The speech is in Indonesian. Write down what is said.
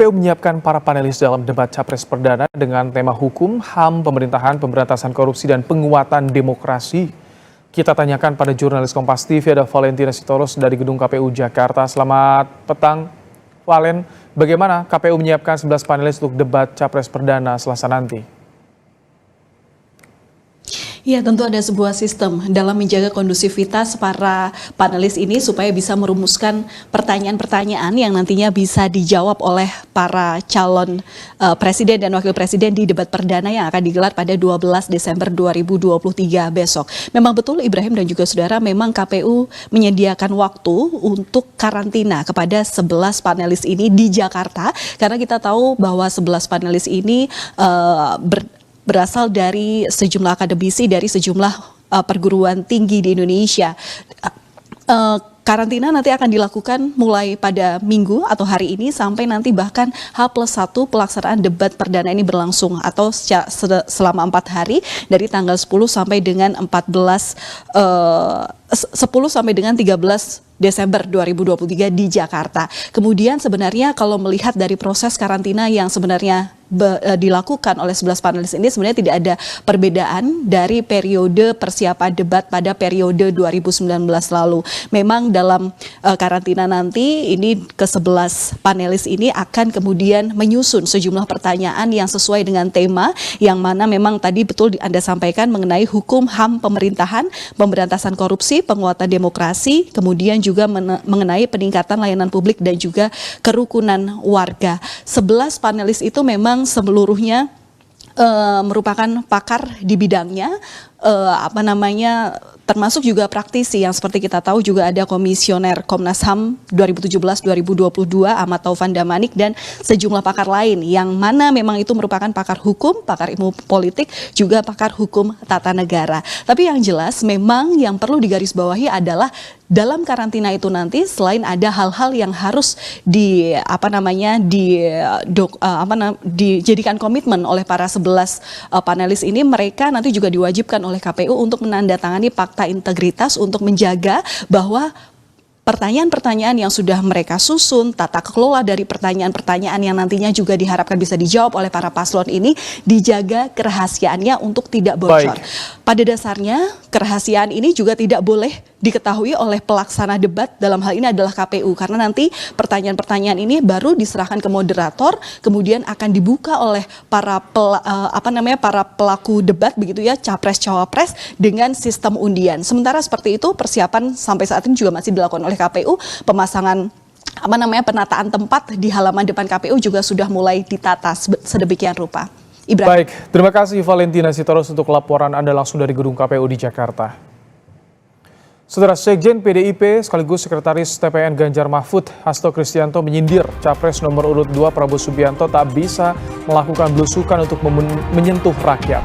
KPU menyiapkan para panelis dalam debat Capres Perdana dengan tema hukum, HAM, pemerintahan, pemberantasan korupsi, dan penguatan demokrasi. Kita tanyakan pada jurnalis Kompas TV ada Valentina Sitorus dari Gedung KPU Jakarta. Selamat petang, Valen. Bagaimana KPU menyiapkan 11 panelis untuk debat Capres Perdana Selasa nanti? Ya, tentu ada sebuah sistem dalam menjaga kondusivitas para panelis ini supaya bisa merumuskan pertanyaan-pertanyaan yang nantinya bisa dijawab oleh para calon presiden dan wakil presiden di debat perdana yang akan digelar pada 12 Desember 2023 besok. Memang betul Ibrahim dan juga saudara, memang KPU menyediakan waktu untuk karantina kepada 11 panelis ini di Jakarta karena kita tahu bahwa 11 panelis ini berasal dari sejumlah akademisi dari sejumlah perguruan tinggi di Indonesia. Karantina nanti akan dilakukan mulai pada minggu atau hari ini sampai nanti bahkan H+1 pelaksanaan debat perdana ini berlangsung atau selama 4 hari dari tanggal 10 sampai dengan 13 Desember 2023 di Jakarta. Kemudian sebenarnya kalau melihat dari proses karantina yang sebenarnya dilakukan oleh 11 panelis ini sebenarnya tidak ada perbedaan dari periode persiapan debat pada periode 2019 lalu. Memang dalam karantina nanti ini ke-11 panelis ini akan kemudian menyusun sejumlah pertanyaan yang sesuai dengan tema yang mana memang tadi betul Anda sampaikan mengenai hukum, HAM, pemerintahan, pemberantasan korupsi, penguatan demokrasi, kemudian juga mengenai peningkatan layanan publik dan juga kerukunan warga. 11 panelis itu memang seluruhnya merupakan pakar di bidangnya, termasuk juga praktisi yang seperti kita tahu juga ada Komisioner Komnas HAM 2017-2022 Ahmad Taufan Damanik dan sejumlah pakar lain yang mana memang itu merupakan pakar hukum, pakar ilmu politik, juga pakar hukum tata negara. Tapi yang jelas memang yang perlu digarisbawahi adalah dalam karantina itu nanti selain ada hal-hal yang harus dijadikan komitmen oleh para 11 panelis ini, mereka nanti juga diwajibkan oleh KPU untuk menandatangani fakta integritas untuk menjaga bahwa pertanyaan-pertanyaan yang sudah mereka susun, tata kelola dari pertanyaan-pertanyaan yang nantinya juga diharapkan bisa dijawab oleh para paslon ini dijaga kerahasiaannya untuk tidak bocor. Pada dasarnya kerahasiaan ini juga tidak boleh diketahui oleh pelaksana debat, dalam hal ini adalah KPU, karena nanti pertanyaan-pertanyaan ini baru diserahkan ke moderator, kemudian akan dibuka oleh para pelaku debat begitu ya, capres-cawapres dengan sistem undian. Sementara seperti itu persiapan sampai saat ini juga masih dilakukan oleh KPU, pemasangan penataan tempat di halaman depan KPU juga sudah mulai ditata sedemikian rupa. Ibrahim. Baik, terima kasih Valentina Sitorus untuk laporan Anda langsung dari Gedung KPU di Jakarta. Saudara, Sekjen PDIP sekaligus Sekretaris TPN Ganjar Mahfud Hasto Kristianto menyindir Capres nomor urut 2 Prabowo Subianto tak bisa melakukan belusukan untuk menyentuh rakyat.